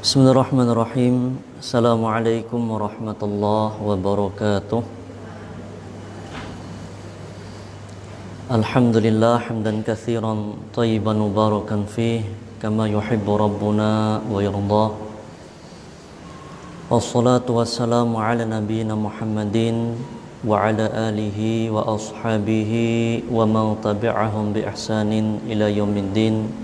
Bismillahirrahmanirrahim. Assalamualaikum warahmatullahi wabarakatuh. Alhamdulillah hamdan katsiran thayyiban mubarakan fih kama yuhibbu rabbuna wa yarda. Wassalatu wassalamu ala nabiyyina Muhammadin wa ala alihi wa ashabihi wa man tabi'ahum bi ihsanin ila yaumiddin.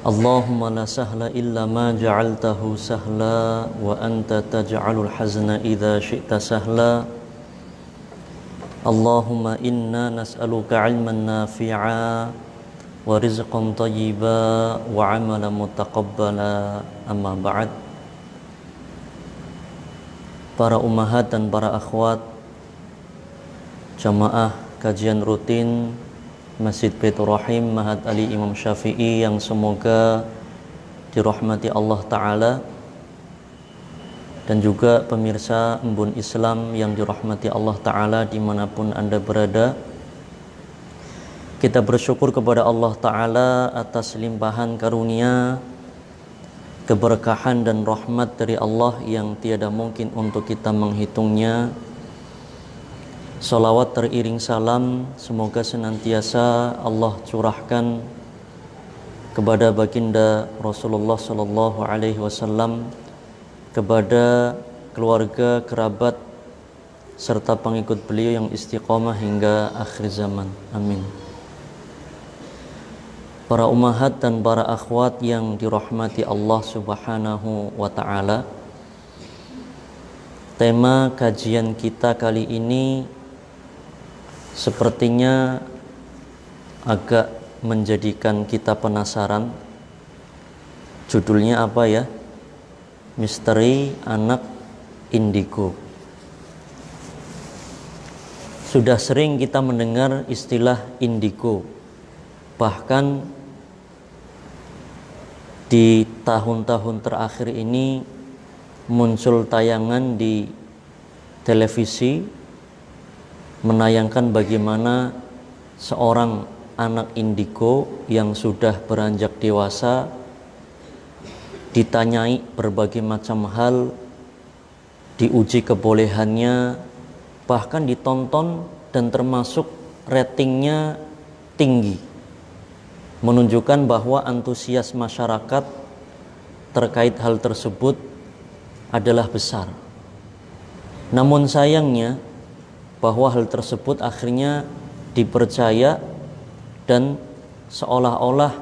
Allahumma la sahla illa ma ja'altahu sahla wa anta taj'alul hazna idza syi'ta sahla. Allahumma inna nas'aluka 'ilman nafi'a wa rizqan thayyiba wa 'amalan mutaqabbala. Amma ba'd. Para ummahat dan para akhwat jamaah kajian rutin Masjid Baitur Rahim Mahat Ali Imam Syafi'i yang semoga dirahmati Allah Ta'ala, dan juga pemirsa Embun Islam yang dirahmati Allah Ta'ala dimanapun Anda berada. Kita bersyukur kepada Allah Ta'ala atas limpahan karunia, keberkahan dan rahmat dari Allah yang tiada mungkin untuk kita menghitungnya. Salawat teriring salam semoga senantiasa Allah curahkan kepada baginda Rasulullah sallallahu alaihi wasallam, kepada keluarga, kerabat serta pengikut beliau yang istiqomah hingga akhir zaman. Amin. Para ummahat dan para akhwat yang dirahmati Allah Subhanahu wa taala. Tema kajian kita kali ini sepertinya agak menjadikan kita penasaran. Judulnya apa ya? Misteri anak indigo. Sudah sering kita mendengar istilah indigo. Bahkan di tahun-tahun terakhir ini muncul tayangan di televisi menayangkan bagaimana seorang anak indigo yang sudah beranjak dewasa ditanyai berbagai macam hal, diuji kebolehannya, bahkan ditonton dan termasuk ratingnya tinggi, menunjukkan bahwa antusias masyarakat terkait hal tersebut adalah besar. Namun sayangnya bahwa hal tersebut akhirnya dipercaya dan seolah-olah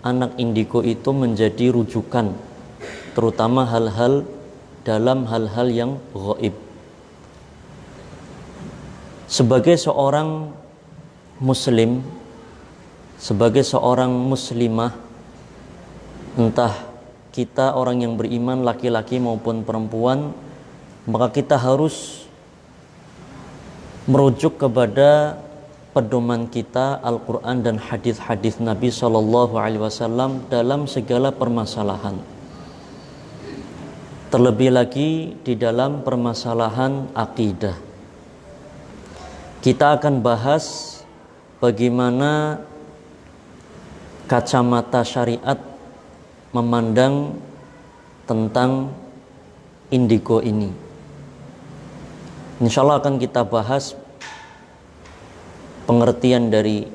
anak indigo itu menjadi rujukan, terutama dalam hal-hal yang gaib. Sebagai seorang muslim, sebagai seorang muslimah, entah kita orang yang beriman laki-laki maupun perempuan, maka kita harus merujuk kepada pedoman kita Al-Quran dan hadis-hadis Nabi Shallallahu Alaihi Wasallam dalam segala permasalahan. Terlebih lagi di dalam permasalahan akidah. Kita akan bahas bagaimana kacamata syariat memandang tentang indigo ini. Insya Allah akan kita bahas pengertian dari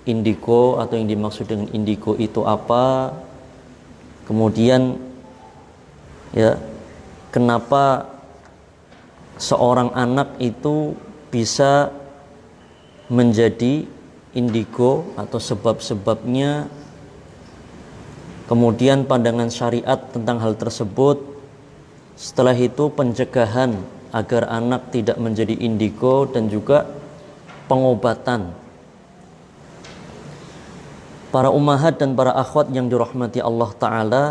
indigo atau yang dimaksud dengan indigo itu apa. Kemudian ya, kenapa seorang anak itu bisa menjadi indigo atau sebab-sebabnya. Kemudian pandangan syariat tentang hal tersebut. Setelah itu pencegahan agar anak tidak menjadi indigo dan juga pengobatan. Para ummahat dan para akhwat yang dirahmati Allah Ta'ala,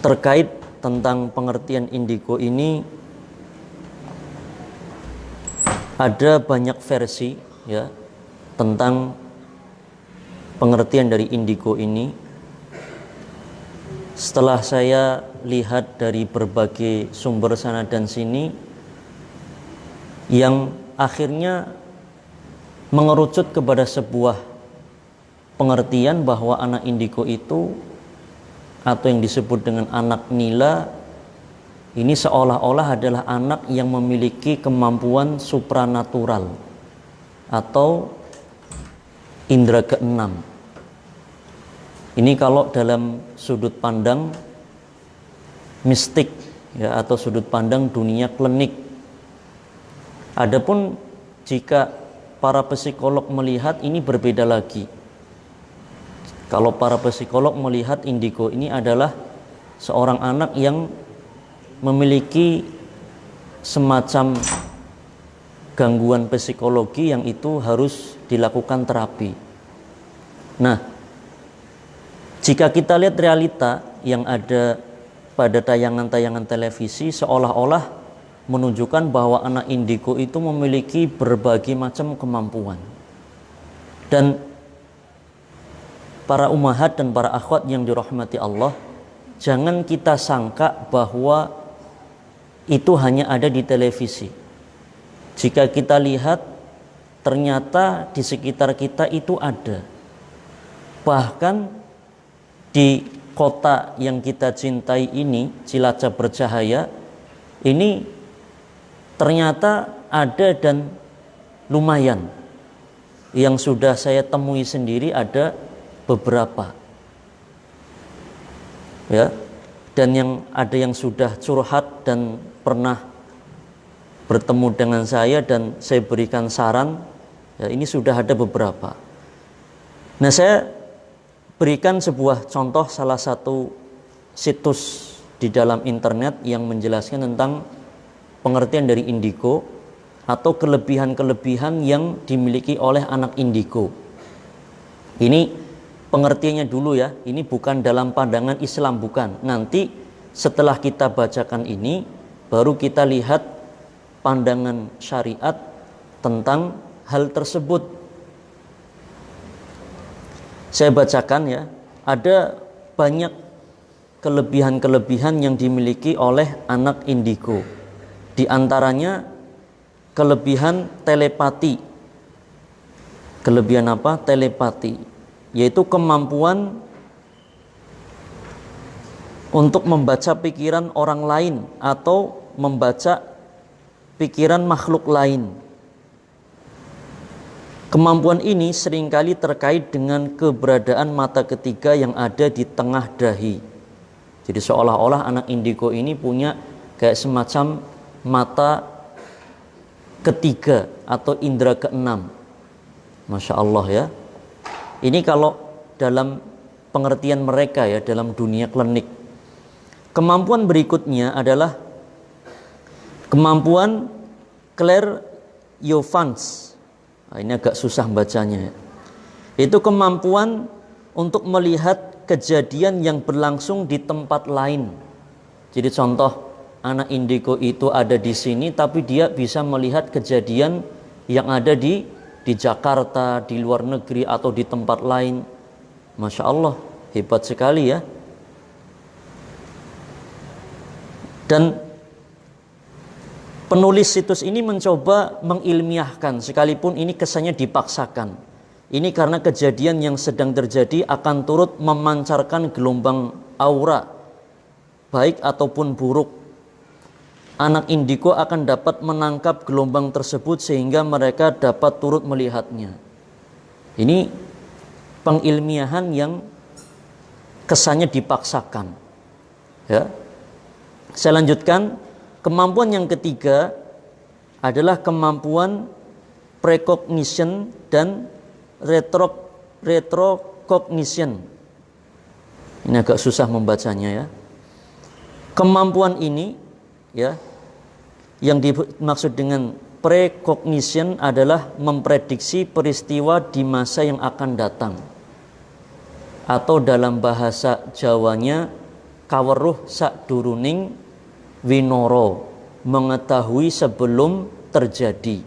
terkait tentang pengertian indigo ini ada banyak versi ya tentang pengertian dari indigo ini. Setelah saya lihat dari berbagai sumber sana dan sini, yang akhirnya mengerucut kepada sebuah pengertian bahwa anak indigo itu atau yang disebut dengan anak nila ini seolah-olah adalah anak yang memiliki kemampuan supranatural atau indera keenam. Ini kalau dalam sudut pandang mistik ya, atau sudut pandang dunia klinik. Adapun jika para psikolog melihat ini berbeda lagi. Kalau para psikolog melihat indigo ini adalah seorang anak yang memiliki semacam gangguan psikologi yang itu harus dilakukan terapi. Nah, jika kita lihat realita yang ada pada tayangan-tayangan televisi, seolah-olah menunjukkan bahwa anak indigo itu memiliki berbagai macam kemampuan. Dan para ummahat dan para akhwat yang dirahmati Allah, jangan kita sangka bahwa itu hanya ada di televisi. Jika kita lihat, ternyata di sekitar kita itu ada. Bahkan di kota yang kita cintai ini, Cilacap Bercahaya, ini ternyata ada dan lumayan. Yang sudah saya temui sendiri ada beberapa. Ya. Dan ada yang sudah curhat dan pernah bertemu dengan saya dan saya berikan saran, ya, ini sudah ada beberapa. Nah, saya berikan sebuah contoh salah satu situs di dalam internet yang menjelaskan tentang pengertian dari indigo atau kelebihan-kelebihan yang dimiliki oleh anak indigo. Ini pengertiannya dulu ya, ini bukan dalam pandangan Islam, bukan. Nanti setelah kita bacakan ini, baru kita lihat pandangan syariat tentang hal tersebut. Saya bacakan ya, ada banyak kelebihan-kelebihan yang dimiliki oleh anak indigo. Di antaranya kelebihan telepati. Kelebihan apa? Telepati, yaitu kemampuan untuk membaca pikiran orang lain atau membaca pikiran makhluk lain. Kemampuan ini seringkali terkait dengan keberadaan mata ketiga yang ada di tengah dahi. Jadi seolah-olah anak indigo ini punya kayak semacam mata ketiga atau indera keenam. Masya Allah ya. Ini kalau dalam pengertian mereka ya, dalam dunia klinik. Kemampuan berikutnya adalah kemampuan clairvoyance. Nah, ini agak susah bacanya. Itu kemampuan untuk melihat kejadian yang berlangsung di tempat lain. Jadi contoh, anak indigo itu ada di sini, tapi dia bisa melihat kejadian yang ada di Jakarta, di luar negeri atau di tempat lain. Masya Allah, hebat sekali ya. Dan penulis situs ini mencoba mengilmiahkan, sekalipun ini kesannya dipaksakan. Ini karena kejadian yang sedang terjadi akan turut memancarkan gelombang aura, baik ataupun buruk. Anak indigo akan dapat menangkap gelombang tersebut sehingga mereka dapat turut melihatnya. Ini pengilmiahan yang kesannya dipaksakan. Ya. Saya lanjutkan. Kemampuan yang ketiga adalah kemampuan precognition dan retrocognition. Ini agak susah membacanya ya. Kemampuan ini ya, yang dimaksud dengan precognition adalah memprediksi peristiwa di masa yang akan datang. Atau dalam bahasa Jawanya kaweruh sakduruning winoro, mengetahui sebelum terjadi.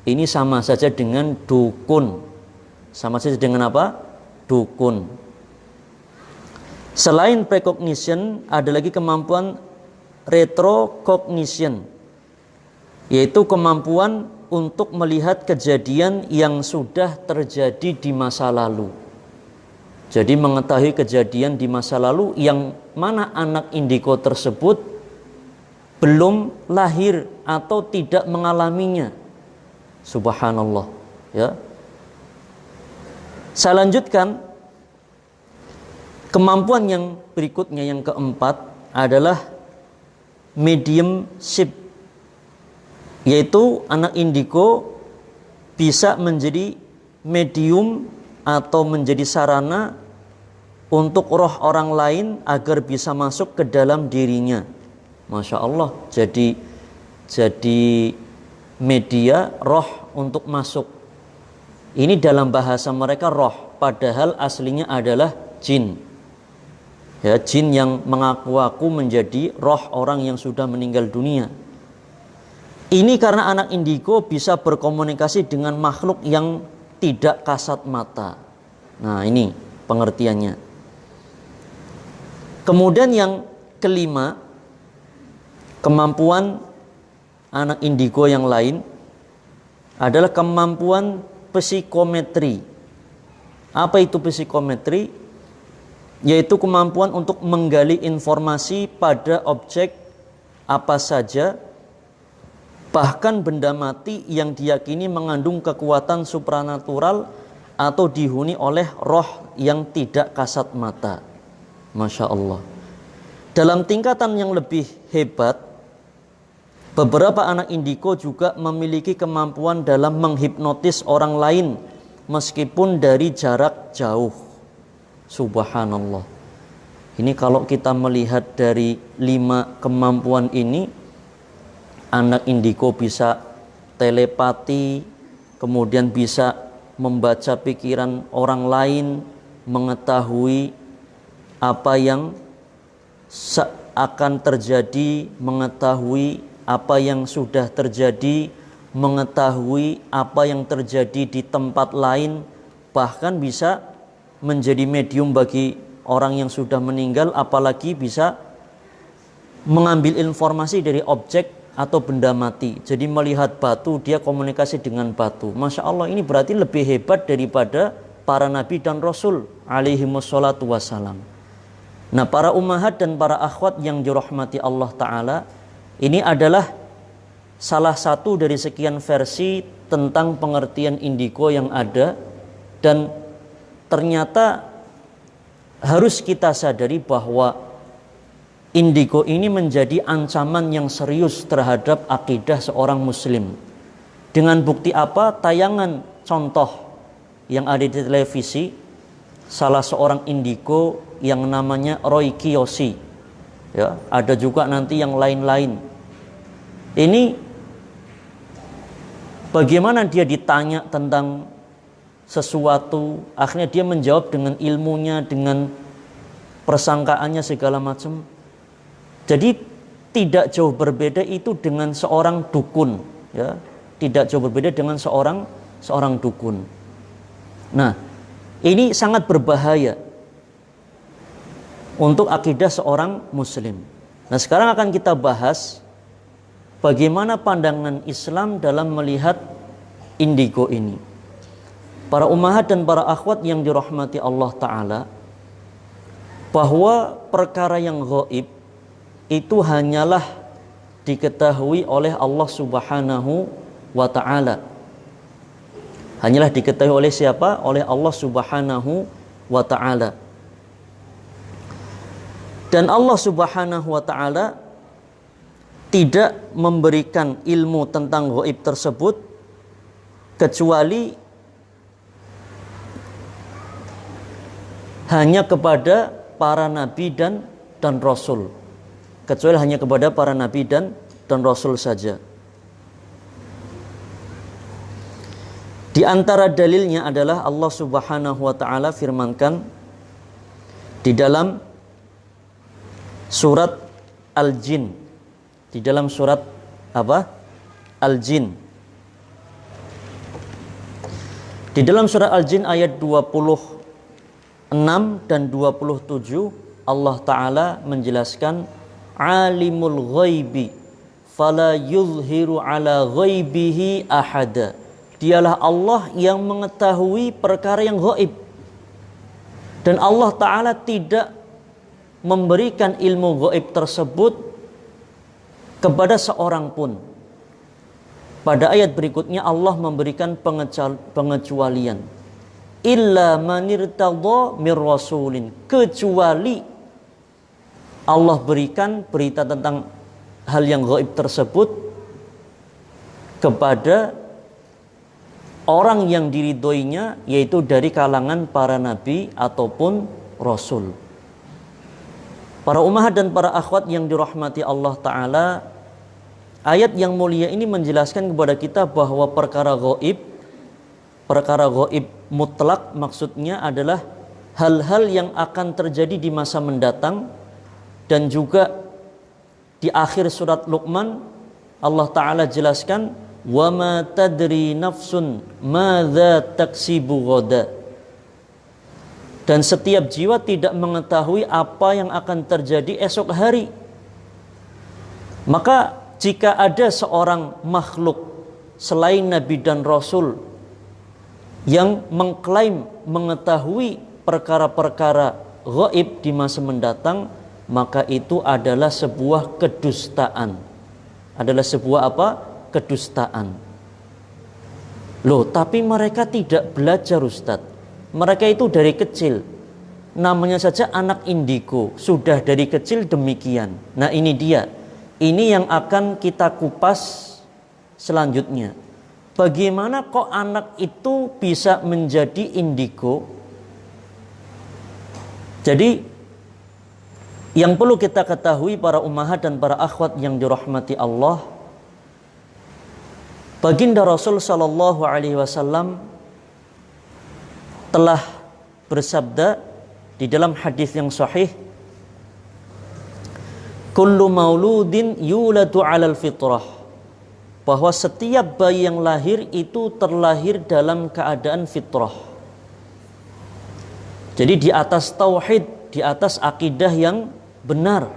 Ini sama saja dengan dukun. Sama saja dengan apa? Dukun. Selain precognition, ada lagi kemampuan retrocognition, yaitu kemampuan untuk melihat kejadian yang sudah terjadi di masa lalu. Jadi mengetahui kejadian di masa lalu yang mana anak indigo tersebut belum lahir atau tidak mengalaminya. Subhanallah, ya. Saya lanjutkan. Kemampuan yang berikutnya, yang keempat, adalah mediumship, yaitu anak indigo bisa menjadi medium atau menjadi sarana untuk roh orang lain agar bisa masuk ke dalam dirinya. Masya Allah, jadi media roh untuk masuk. Ini dalam bahasa mereka roh, padahal aslinya adalah jin. Ya, jin yang mengaku-aku menjadi roh orang yang sudah meninggal dunia. Ini karena anak indigo bisa berkomunikasi dengan makhluk yang tidak kasat mata. Nah, ini pengertiannya. Kemudian yang kelima, kemampuan anak indigo yang lain adalah kemampuan psikometri. Apa itu psikometri? Yaitu kemampuan untuk menggali informasi pada objek apa saja, bahkan benda mati yang diyakini mengandung kekuatan supranatural atau dihuni oleh roh yang tidak kasat mata. Masya Allah. Dalam tingkatan yang lebih hebat, beberapa anak indigo juga memiliki kemampuan dalam menghipnotis orang lain meskipun dari jarak jauh. Subhanallah. Ini kalau kita melihat dari 5 kemampuan ini, anak indigo bisa telepati, kemudian bisa membaca pikiran orang lain, mengetahui apa yang akan terjadi, mengetahui apa yang sudah terjadi, mengetahui apa yang terjadi di tempat lain, bahkan bisa menjadi medium bagi orang yang sudah meninggal, apalagi bisa mengambil informasi dari objek atau benda mati. Jadi melihat batu, dia komunikasi dengan batu. Masya Allah, ini berarti lebih hebat daripada para nabi dan rasul alaihimussalatu wassalam. Nah, para ummahat dan para akhwat yang dirahmati Allah Ta'ala, ini adalah salah satu dari sekian versi tentang pengertian indigo yang ada. Dan ternyata harus kita sadari bahwa indigo ini menjadi ancaman yang serius terhadap akidah seorang muslim. Dengan bukti apa? Tayangan contoh yang ada di televisi, salah seorang indigo yang namanya Roy Kiyoshi. Ya, ada juga nanti yang lain-lain. Ini bagaimana dia ditanya tentang sesuatu, akhirnya dia menjawab dengan ilmunya, dengan persangkaannya segala macam. Jadi tidak jauh berbeda itu dengan seorang dukun, ya. Tidak jauh berbeda dengan seorang dukun. Nah, ini sangat berbahaya untuk akidah seorang muslim. Nah, sekarang akan kita bahas bagaimana pandangan Islam dalam melihat indigo ini. Para ummahat dan para akhwat yang dirahmati Allah Ta'ala, bahwa perkara yang gaib itu hanyalah diketahui oleh Allah Subhanahu wa Ta'ala. Hanyalah diketahui oleh siapa? Oleh Allah Subhanahu wa Ta'ala. Dan Allah Subhanahu wa Ta'ala tidak memberikan ilmu tentang gaib tersebut kecuali hanya kepada para nabi dan rasul. Kecuali hanya kepada para nabi dan rasul saja. Di antara dalilnya adalah Allah Subhanahu wa Ta'ala firmankan di dalam surat Al-Jin. Di dalam surat apa? Al-Jin. Di dalam surat Al-Jin ayat 26 dan 27 Allah Ta'ala menjelaskan alimul ghaibi fala yuzhiru ala ghaibihi ahada. Dialah Allah yang mengetahui perkara yang gaib. Dan Allah Ta'ala tidak memberikan ilmu gaib tersebut kepada seorang pun. Pada ayat berikutnya Allah memberikan pengecualian. Illa manirtadha mir rasulin, kecuali Allah berikan berita tentang hal yang gaib tersebut kepada orang yang diridhoinya, yaitu dari kalangan para nabi ataupun rasul. Para ummahat dan para akhwat yang dirahmati Allah Ta'ala, ayat yang mulia ini menjelaskan kepada kita bahwa perkara gaib mutlak maksudnya adalah hal-hal yang akan terjadi di masa mendatang. Dan juga di akhir surat Luqman Allah Ta'ala jelaskan, wa ma tadri nafsun madza taksibu ghadan. Dan setiap jiwa tidak mengetahui apa yang akan terjadi esok hari. Maka jika ada seorang makhluk selain Nabi dan Rasul yang mengklaim mengetahui perkara-perkara gaib di masa mendatang, maka itu adalah sebuah kedustaan. Adalah sebuah apa? Kedustaan. Loh, tapi mereka tidak belajar, Ustadz. Mereka itu dari kecil. Namanya saja anak indigo. Sudah dari kecil demikian. Nah, ini dia. Ini yang akan kita kupas selanjutnya. Bagaimana kok anak itu bisa menjadi indigo? Jadi yang perlu kita ketahui para ummahat dan para akhwat yang dirahmati Allah, baginda Rasul sallallahu alaihi wasallam telah bersabda di dalam hadis yang sahih, kullu mauludin yuladu 'alal fitrah, bahwa setiap bayi yang lahir itu terlahir dalam keadaan fitrah. Jadi di atas tauhid, di atas akidah yang benar.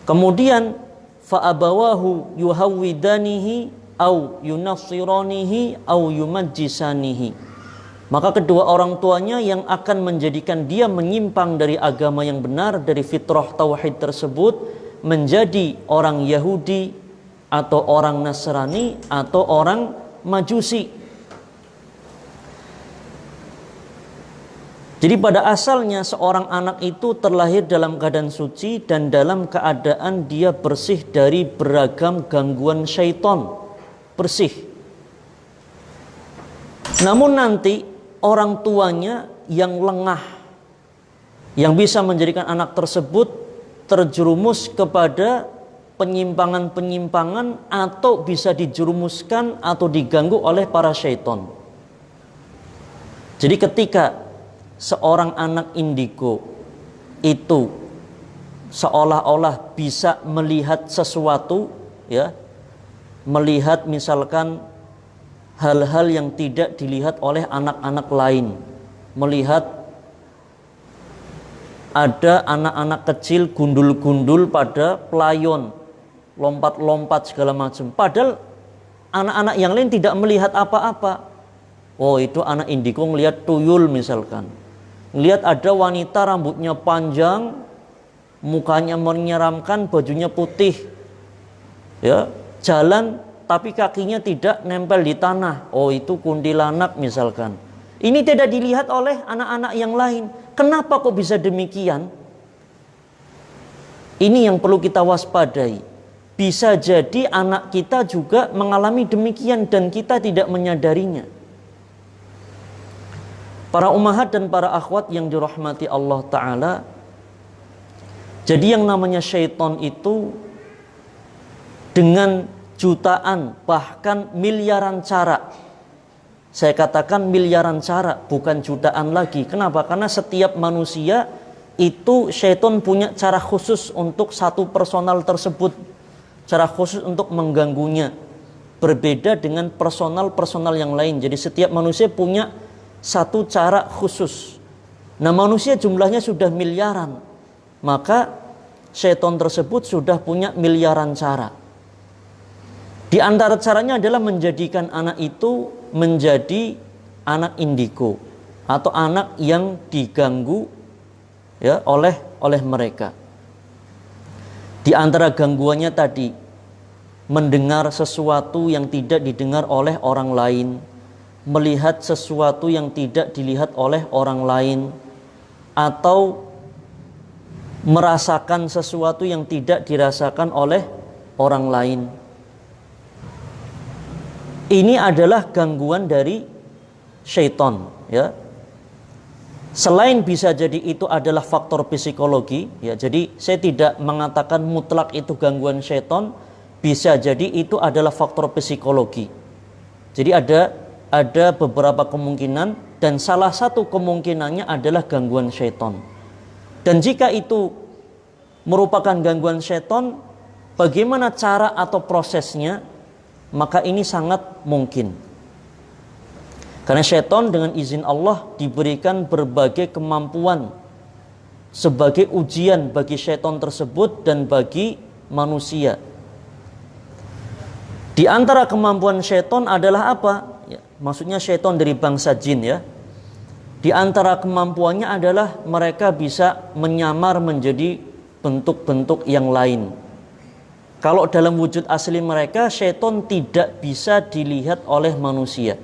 Kemudian fa'abawahu yuhawwidanihi au yunassiranihi au yumajjisanihi. Maka kedua orang tuanya yang akan menjadikan dia menyimpang dari agama yang benar, dari fitrah tauhid tersebut, menjadi orang Yahudi atau orang Nasrani atau orang Majusi. Jadi pada asalnya seorang anak itu terlahir dalam keadaan suci dan dalam keadaan dia bersih dari beragam gangguan syaitan. Bersih. Namun nanti orang tuanya yang lengah, yang bisa menjadikan anak tersebut terjerumus kepada penyimpangan-penyimpangan atau bisa dijerumuskan atau diganggu oleh para syaitan. Jadi ketika seorang anak indigo itu seolah-olah bisa melihat sesuatu, ya, melihat misalkan hal-hal yang tidak dilihat oleh anak-anak lain, melihat ada anak-anak kecil gundul-gundul pada pelayon, lompat-lompat segala macam, padahal anak-anak yang lain tidak melihat apa-apa. Oh, itu anak indigo melihat tuyul misalkan. Lihat ada wanita rambutnya panjang, mukanya menyeramkan, bajunya putih, ya, jalan tapi kakinya tidak nempel di tanah. Oh, itu kuntilanak misalkan. Ini tidak dilihat oleh anak-anak yang lain. Kenapa kok bisa demikian? Ini yang perlu kita waspadai. Bisa jadi anak kita juga mengalami demikian dan kita tidak menyadarinya. Para ummahat dan para akhwat yang dirahmati Allah Ta'ala, jadi yang namanya syaitan itu dengan jutaan bahkan miliaran cara, saya katakan miliaran cara, bukan jutaan lagi. Kenapa? Karena setiap manusia itu syaitan punya cara khusus untuk satu personal tersebut, cara khusus untuk mengganggunya, berbeda dengan personal yang lain. Jadi setiap manusia punya satu cara khusus. Nah, manusia jumlahnya sudah miliaran, maka syaitan tersebut sudah punya miliaran cara. Di antara caranya adalah menjadikan anak itu menjadi anak indigo. atau anak yang diganggu ya oleh mereka. Di antara gangguannya tadi, mendengar sesuatu yang tidak didengar oleh orang lain, melihat sesuatu yang tidak dilihat oleh orang lain, atau merasakan sesuatu yang tidak dirasakan oleh orang lain. Ini adalah gangguan dari syaitan, ya. Selain bisa jadi itu adalah faktor psikologi, ya. Jadi saya tidak mengatakan mutlak itu gangguan syaitan, bisa jadi itu adalah faktor psikologi. Jadi ada beberapa kemungkinan, dan salah satu kemungkinannya adalah gangguan syaitan. Dan jika itu merupakan gangguan syaitan, bagaimana cara atau prosesnya? Maka ini sangat mungkin. Karena syaitan dengan izin Allah diberikan berbagai kemampuan sebagai ujian bagi syaitan tersebut dan bagi manusia. Di antara kemampuan syaitan adalah apa? Ya, maksudnya syaitan dari bangsa jin, ya. Di antara kemampuannya adalah mereka bisa menyamar menjadi bentuk-bentuk yang lain. Kalau dalam wujud asli mereka, syaitan tidak bisa dilihat oleh manusia.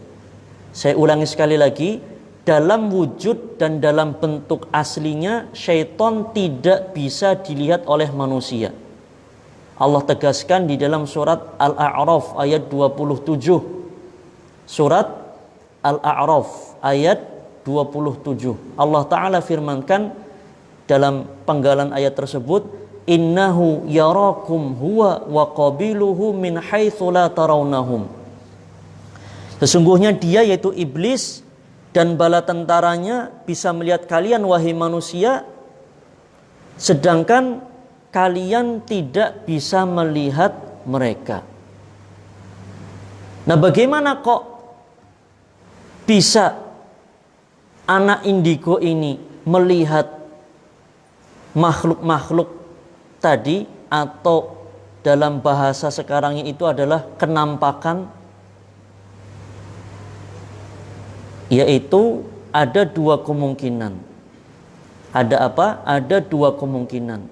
Saya ulangi sekali lagi, dalam wujud dan dalam bentuk aslinya syaitan tidak bisa dilihat oleh manusia. Allah tegaskan di dalam surat Al-A'raf ayat 27. Surat Al-A'raf ayat 27. Allah Ta'ala firmankan dalam penggalan ayat tersebut, innahu yarakum huwa wa qabiluhu min haitsu la tarawnahum. Sesungguhnya dia, yaitu iblis dan bala tentaranya, bisa melihat kalian wahai manusia, sedangkan kalian tidak bisa melihat mereka. Nah, bagaimana kok bisa anak indigo ini melihat makhluk-makhluk tadi, atau dalam bahasa sekarang itu adalah kenampakan? Yaitu ada dua kemungkinan. Ada apa? Ada dua kemungkinan.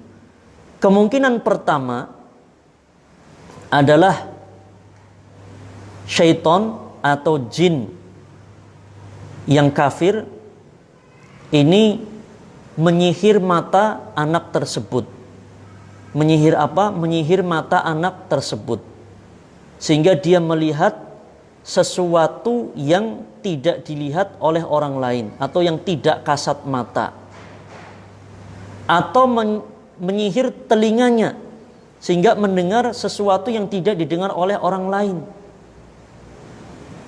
Kemungkinan pertama adalah syaitan atau jin yang kafir ini menyihir mata anak tersebut. Menyihir apa? Menyihir mata anak tersebut, sehingga dia melihat sesuatu yang tidak dilihat oleh orang lain, atau yang tidak kasat mata, atau menyihir telinganya sehingga mendengar sesuatu yang tidak didengar oleh orang lain.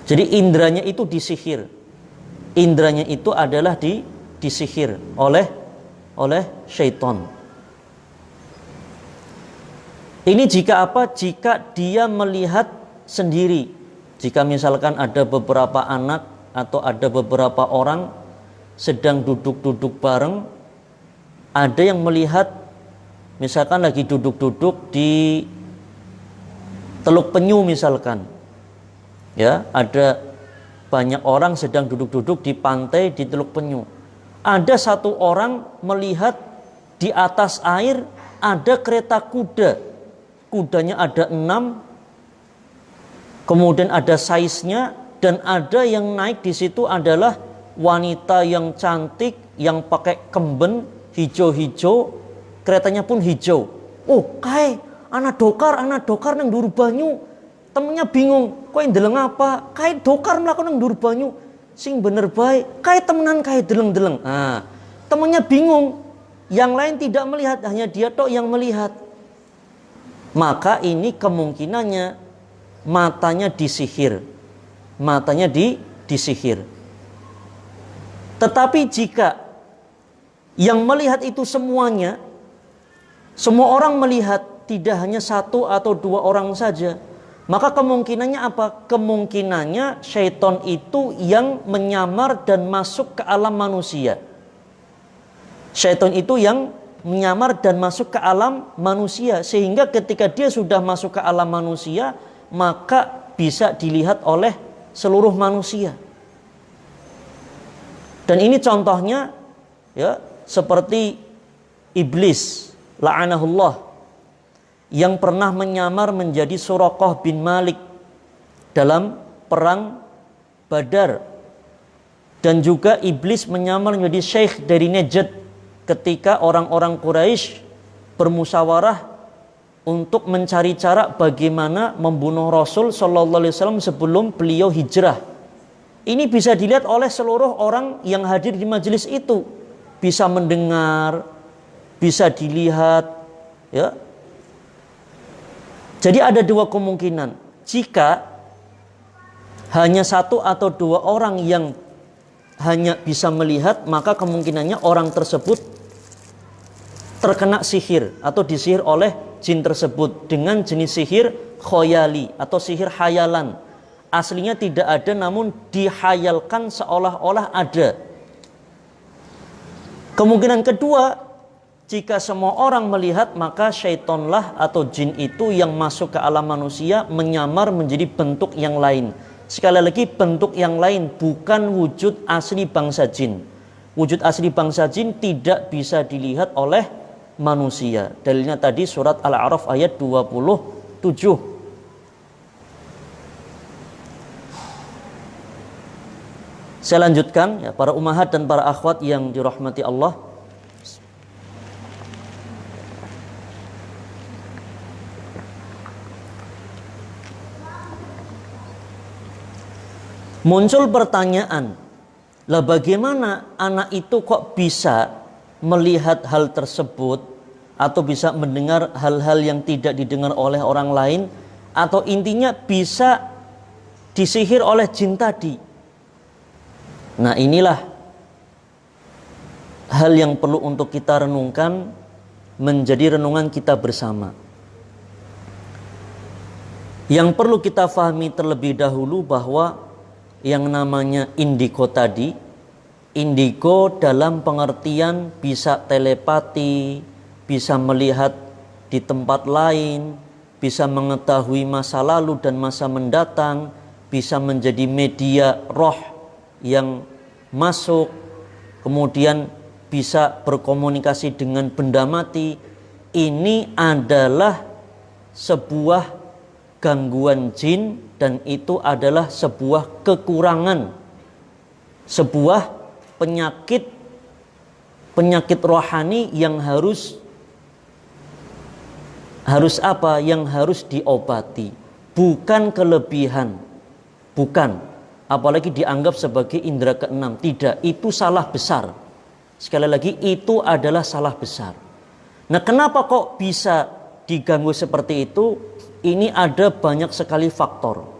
Jadi indranya itu disihir. Indranya itu adalah disihir oleh syaitan. Ini jika apa? Jika dia melihat sendiri. Jika misalkan ada beberapa anak atau ada beberapa orang sedang duduk-duduk bareng, ada yang melihat misalkan lagi duduk-duduk di Teluk Penyu misalkan, ya, ada banyak orang sedang duduk-duduk di pantai di Teluk Penyu. Ada satu orang melihat di atas air ada kereta kuda, kudanya ada 6. Kemudian ada size-nya, dan ada yang naik di situ adalah wanita yang cantik yang pakai kemben hijau-hijau, keretanya pun hijau. Oh, kae anak dokar nang ndur banyu. Temennya bingung, kowe ndeleng apa? Kae dokar mlaku nang ndur banyu. Sing bener bae, kae temenan kae deleng-deleng. Nah, temennya bingung. Yang lain tidak melihat, hanya dia tok yang melihat. Maka ini kemungkinannya matanya disihir. Matanya disihir. Tetapi jika yang melihat itu semuanya, semua orang melihat, tidak hanya satu atau dua orang saja, maka kemungkinannya apa? Kemungkinannya syaitan itu yang menyamar dan masuk ke alam manusia. Syaitan itu yang menyamar dan masuk ke alam manusia, sehingga ketika dia sudah masuk ke alam manusia, maka bisa dilihat oleh seluruh manusia. Dan ini contohnya ya seperti iblis la'anahullah yang pernah menyamar menjadi Suraqah bin Malik dalam perang Badar. Dan juga iblis menyamar menjadi syekh dari Najd ketika orang-orang Quraisy bermusyawarah untuk mencari cara bagaimana membunuh Rasul sallallahu alaihi wasallam sebelum beliau hijrah. Ini bisa dilihat oleh seluruh orang yang hadir di majelis itu, bisa mendengar, bisa dilihat, ya. Jadi ada dua kemungkinan. Jika hanya satu atau dua orang yang hanya bisa melihat, maka kemungkinannya orang tersebut terkena sihir atau disihir oleh jin tersebut dengan jenis sihir khoyali atau sihir hayalan. Aslinya tidak ada namun dihayalkan seolah-olah ada. Kemungkinan kedua, jika semua orang melihat, maka syaitonlah atau jin itu yang masuk ke alam manusia menyamar menjadi bentuk yang lain. Sekali lagi, bentuk yang lain, bukan wujud asli bangsa jin. Wujud asli bangsa jin tidak bisa dilihat oleh manusia. Dalilnya tadi surat Al-A'raf ayat 27. Saya lanjutkan ya, para ummahat dan para akhwat yang dirahmati Allah. Muncul pertanyaan, lah bagaimana anak itu kok bisa melihat hal tersebut atau bisa mendengar hal-hal yang tidak didengar oleh orang lain, atau intinya bisa disihir oleh jin tadi. Nah, inilah hal yang perlu untuk kita renungkan, menjadi renungan kita bersama. Yang perlu kita fahami terlebih dahulu bahwa yang namanya indigo tadi, indigo dalam pengertian bisa telepati, bisa melihat di tempat lain, bisa mengetahui masa lalu dan masa mendatang, bisa menjadi media roh yang masuk, kemudian bisa berkomunikasi dengan benda mati. Ini adalah sebuah gangguan jin dan itu adalah sebuah kekurangan, sebuah penyakit rohani yang harus apa? Yang harus diobati, bukan kelebihan, bukan. Apalagi dianggap sebagai indera keenam. Tidak, itu salah besar. Sekali lagi, itu adalah salah besar. Nah, kenapa kok bisa diganggu seperti itu? Ini ada banyak sekali faktor.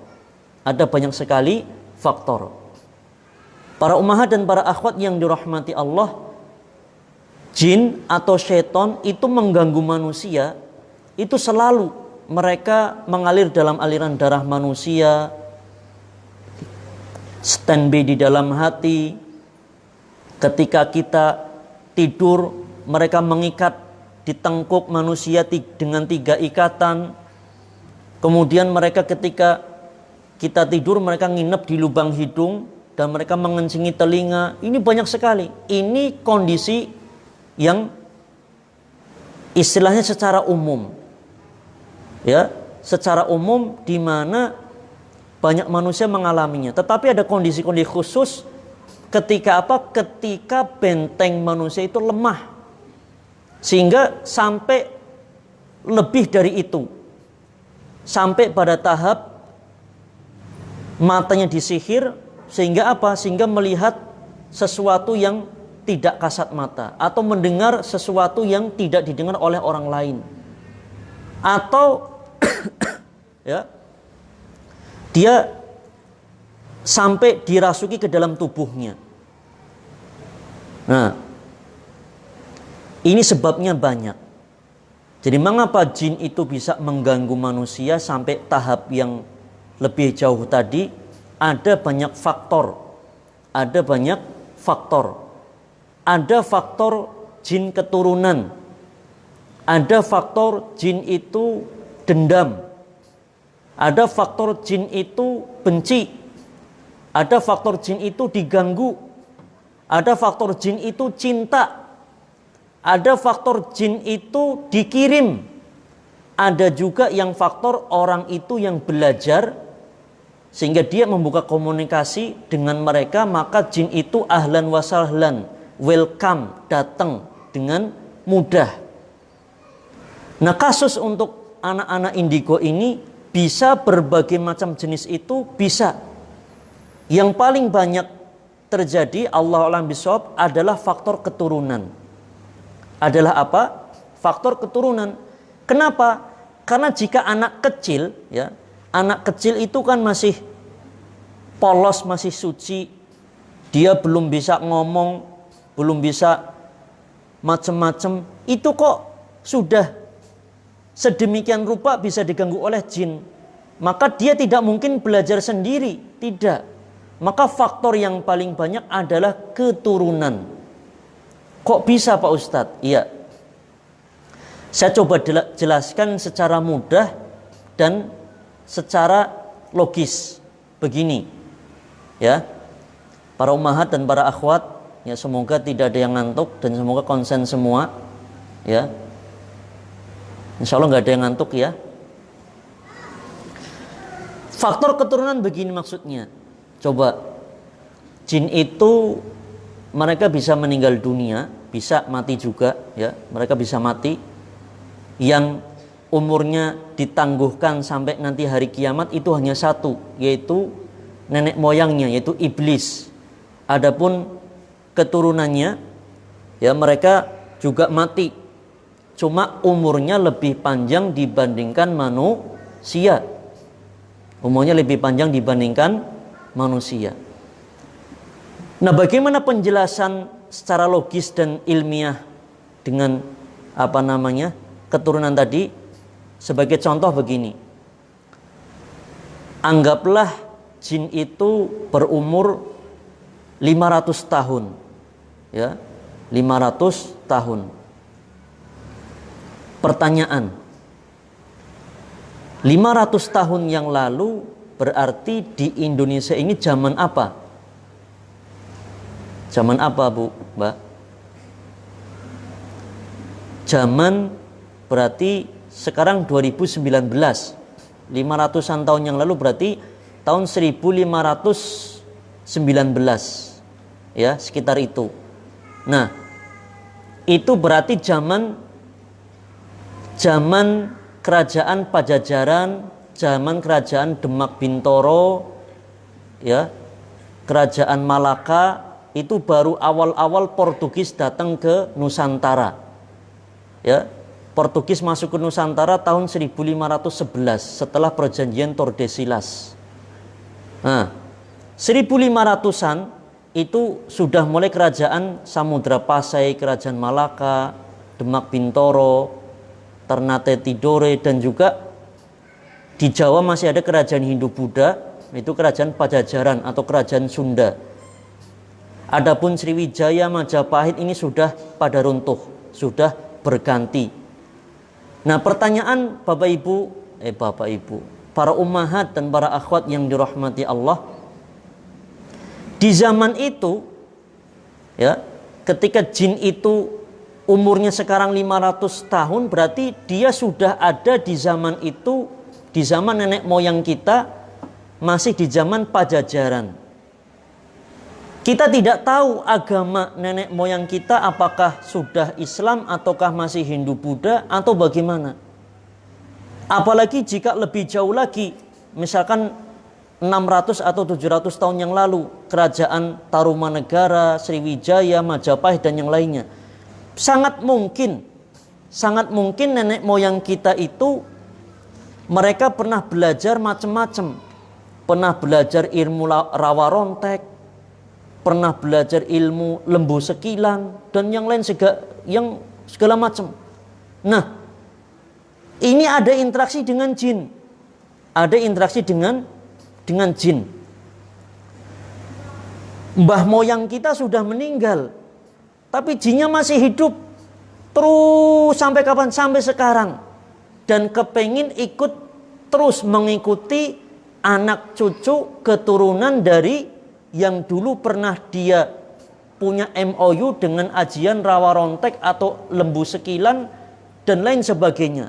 Ada banyak sekali faktor. Para ummahat dan para akhwat yang dirahmati Allah, jin atau syaitan itu mengganggu manusia, itu selalu mereka mengalir dalam aliran darah manusia, standby di dalam hati. Ketika kita tidur, mereka mengikat di tengkuk manusia dengan 3 ikatan. Kemudian mereka ketika kita tidur, mereka nginep di lubang hidung dan mereka mengencingi telinga. Ini banyak sekali. Ini kondisi yang istilahnya secara umum, ya, secara umum di mana banyak manusia mengalaminya. Tetapi ada kondisi-kondisi khusus ketika apa? Ketika benteng manusia itu lemah, sehingga sampai lebih dari itu, sampai pada tahap matanya disihir, sehingga apa? Sehingga melihat sesuatu yang tidak kasat mata, atau mendengar sesuatu yang tidak didengar oleh orang lain, atau ya, dia sampai dirasuki ke dalam tubuhnya. Nah, ini sebabnya banyak. Jadi mengapa jin itu bisa mengganggu manusia sampai tahap yang lebih jauh tadi? Ada banyak faktor. Ada banyak faktor. Ada faktor jin keturunan. Ada faktor jin itu dendam. Ada faktor jin itu benci. Ada faktor jin itu diganggu. Ada faktor jin itu cinta. Ada faktor jin itu dikirim. Ada juga yang faktor orang itu yang belajar sehingga dia membuka komunikasi dengan mereka, maka jin itu ahlan wa sahlan, welcome, datang dengan mudah. Nah, kasus untuk anak-anak indigo ini bisa berbagai macam jenis itu bisa. Yang paling banyak terjadi, Allah alam bisawab, adalah faktor keturunan. Adalah apa? Faktor keturunan. Kenapa? Karena jika anak kecil, ya, anak kecil itu kan masih polos, masih suci, dia belum bisa ngomong, belum bisa macam-macam, itu kok sudah sedemikian rupa bisa diganggu oleh jin. Maka dia tidak mungkin belajar sendiri, tidak. Maka faktor yang paling banyak adalah keturunan. Kok bisa Pak Ustadz? Iya. Saya coba jelaskan secara mudah dan secara logis. Begini. Ya. Para ummahat dan para akhwat, ya, semoga tidak ada yang ngantuk dan semoga konsen semua. Ya. Insya Allah nggak ada yang ngantuk ya. Faktor keturunan begini maksudnya. Coba, jin itu mereka bisa meninggal dunia, bisa mati juga, ya. Mereka bisa mati. Yang umurnya ditangguhkan sampai nanti hari kiamat itu hanya satu, yaitu nenek moyangnya, yaitu iblis. Adapun keturunannya, ya, mereka juga mati. Cuma umurnya lebih panjang dibandingkan manusia. Umurnya lebih panjang dibandingkan manusia. Nah, bagaimana penjelasan secara logis dan ilmiah dengan keturunan tadi? Sebagai contoh begini. Anggaplah jin itu berumur 500 tahun. Ya, 500 tahun. Pertanyaan. 500 tahun yang lalu berarti di Indonesia ini zaman apa? Zaman apa, Bu, Mbak? Zaman berarti sekarang 2019. 500-an tahun yang lalu berarti tahun 1519. Ya, sekitar itu. Nah, itu berarti zaman kerajaan Pajajaran, zaman kerajaan Demak Bintoro, ya, kerajaan Malaka, itu baru awal-awal Portugis datang ke Nusantara. Ya, Portugis masuk ke Nusantara tahun 1511 setelah perjanjian Tordesillas. Nah, 1500-an itu sudah mulai kerajaan Samudra Pasai, kerajaan Malaka, Demak Bintoro, Ternate Tidore, dan juga di Jawa masih ada kerajaan Hindu-Buddha, itu kerajaan Pajajaran atau kerajaan Sunda. Adapun Sriwijaya, Majapahit ini sudah pada runtuh, sudah berganti. Nah, pertanyaan Bapak Ibu, para ummahat dan para akhwat yang dirahmati Allah, di zaman itu, ya, ketika jin itu umurnya sekarang 500 tahun, berarti dia sudah ada di zaman itu. Di zaman nenek moyang kita masih di zaman Pajajaran. Kita tidak tahu agama nenek moyang kita apakah sudah Islam ataukah masih Hindu Buddha atau bagaimana. Apalagi jika lebih jauh lagi, misalkan 600 atau 700 tahun yang lalu, kerajaan Tarumanegara, Sriwijaya, Majapahit dan yang lainnya. Sangat mungkin nenek moyang kita itu mereka pernah belajar macam-macam. Pernah belajar ilmu rawa rontek, pernah belajar ilmu lembu sekilan, dan yang lain segala macam. Nah, ini ada interaksi dengan jin. Ada interaksi dengan jin. Mbah moyang kita sudah meninggal, tapi jinnya masih hidup terus sampai kapan? Sampai sekarang. Dan kepengin ikut terus mengikuti anak cucu keturunan dari yang dulu pernah dia punya MOU dengan ajian Rawa Rontek atau Lembu Sekilan dan lain sebagainya.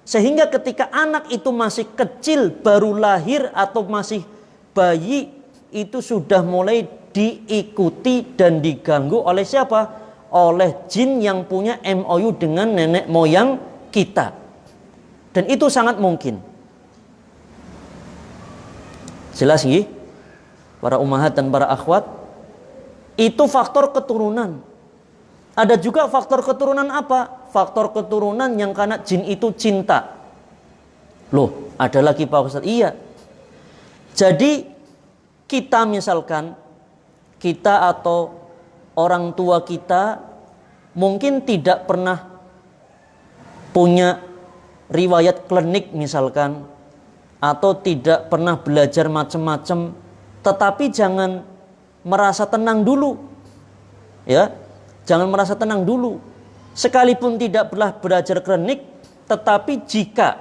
Sehingga ketika anak itu masih kecil, baru lahir atau masih bayi, itu sudah mulai diikuti dan diganggu oleh siapa? Oleh jin yang punya MOU dengan nenek moyang kita. Dan itu sangat mungkin. Jelas nggih? Para ummahat dan para akhwat, itu faktor keturunan. Ada juga faktor keturunan apa? Faktor keturunan yang karena jin itu cinta. Loh, ada lagi Pak Ustadz? Iya. Jadi kita misalkan, kita atau orang tua kita mungkin tidak pernah punya riwayat klinik misalkan, atau tidak pernah belajar macam-macam, tetapi jangan merasa tenang dulu. Ya, jangan merasa tenang dulu. Sekalipun tidak pernah belajar klinik, tetapi jika,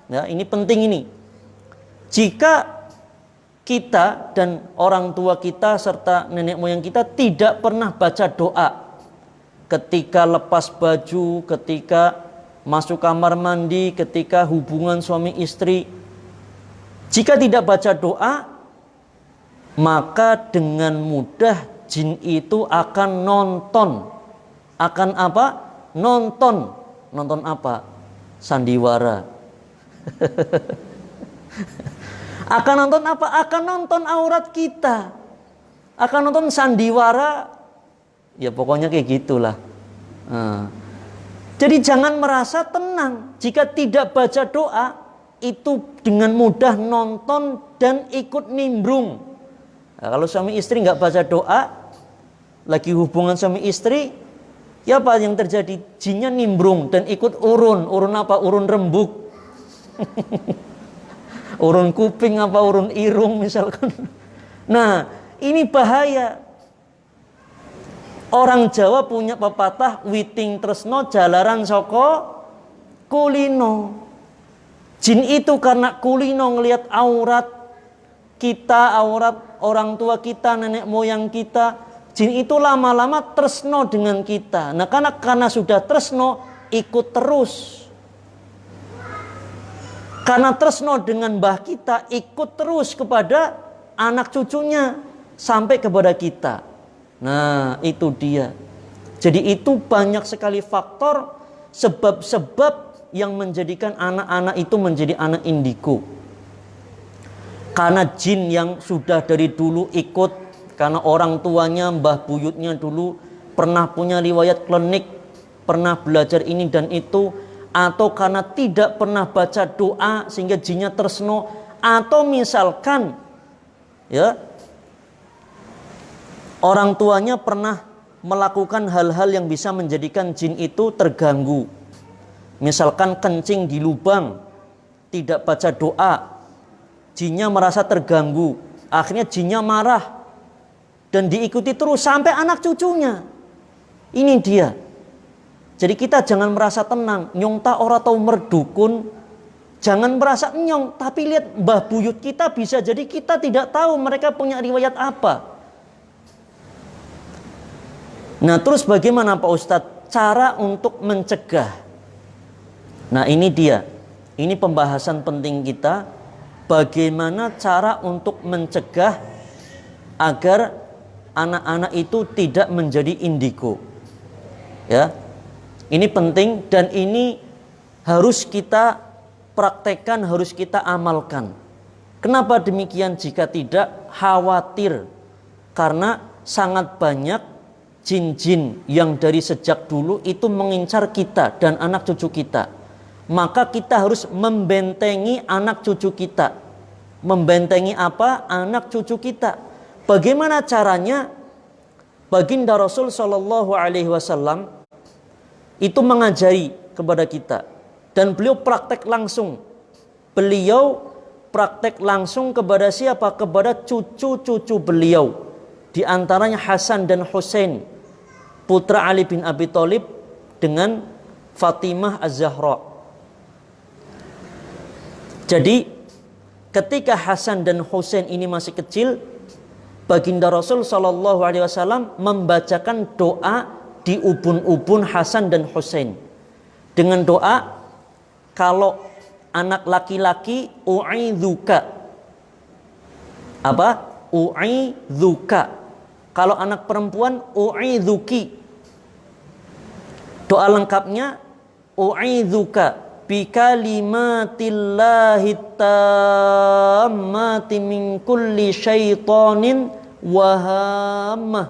ya ini penting ini, jika kita dan orang tua kita serta nenek moyang kita tidak pernah baca doa ketika lepas baju, ketika masuk kamar mandi, ketika hubungan suami istri, jika tidak baca doa, maka dengan mudah jin itu akan nonton. Akan apa? Nonton. Nonton apa? Sandiwara. Akan nonton apa? Akan nonton aurat kita. Akan nonton sandiwara. Ya pokoknya kayak gitulah. Jadi jangan merasa tenang. Jika tidak baca doa, itu dengan mudah nonton dan ikut nimbrung. Nah, kalau suami istri nggak baca doa, lagi hubungan suami istri, ya apa yang terjadi? Jinnya nimbrung dan ikut urun. Urun apa? Urun rembuk. Urun kuping apa? Urun irung misalkan. Nah, ini bahaya. Orang Jawa punya pepatah, witing tresno jalaran soko kulino. Jin itu karena kulino ngelihat aurat kita, aurat orang tua kita, nenek moyang kita, jin itu lama-lama tresno dengan kita. Nah, karena sudah tresno, ikut terus. Karena tresno dengan mbah kita, ikut terus kepada anak cucunya sampai kepada kita. Nah, itu dia. Jadi itu banyak sekali faktor, sebab-sebab yang menjadikan anak-anak itu menjadi anak indigo. Karena jin yang sudah dari dulu ikut, karena orang tuanya, mbah buyutnya dulu pernah punya riwayat klinik, pernah belajar ini dan itu, atau karena tidak pernah baca doa sehingga jinnya tresno, atau misalkan ya orang tuanya pernah melakukan hal-hal yang bisa menjadikan jin itu terganggu. Misalkan kencing di lubang, tidak baca doa, jinnya merasa terganggu, akhirnya jinnya marah dan diikuti terus sampai anak cucunya. Ini dia. Jadi kita jangan merasa tenang, nyong ta ora tau merdukun, jangan merasa nyong, tapi lihat mbah buyut kita, bisa jadi kita tidak tahu mereka punya riwayat apa. Nah, terus bagaimana Pak Ustadz cara untuk mencegah? Nah, ini dia. Ini pembahasan penting kita, bagaimana cara untuk mencegah agar anak-anak itu tidak menjadi indigo. Ya. Ini penting dan ini harus kita praktekkan, harus kita amalkan. Kenapa demikian? Jika tidak, khawatir. Karena sangat banyak jin-jin yang dari sejak dulu itu mengincar kita dan anak cucu kita. Maka kita harus membentengi anak cucu kita. Membentengi apa? Anak cucu kita. Bagaimana caranya? Baginda Rasul Shallallahu Alaihi Wasallam itu mengajari kepada kita, dan beliau praktek langsung. Beliau praktek langsung kepada siapa? Kepada cucu-cucu beliau. Di antaranya Hasan dan Husain, putra Ali bin Abi Thalib dengan Fatimah Az-Zahra. Jadi ketika Hasan dan Husain ini masih kecil, baginda Rasul Shallallahu Alaihi Wasallam membacakan doa di ubun-ubun Hasan dan Husain dengan doa, kalau anak laki-laki u'idzuka, apa? U'idzuka. Kalau anak perempuan u'idzuki. Doa lengkapnya u'idzuka bikalimatillahi tammati min kulli syaitanin wa hammah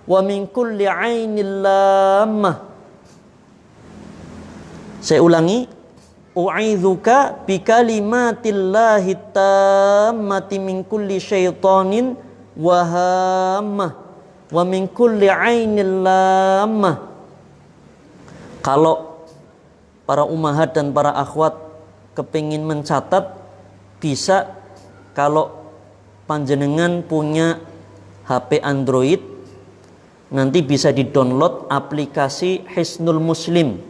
wa min kulli ainil lammah. Saya ulangi, u'idzuka bikalimatillahi tammati min kulli syaitanin wa hammah wa min kulli ainil lammah. Kalau para ummahat dan para akhwat kepingin mencatat, bisa, kalau panjenengan punya HP Android, nanti bisa di-download aplikasi Hisnul Muslim.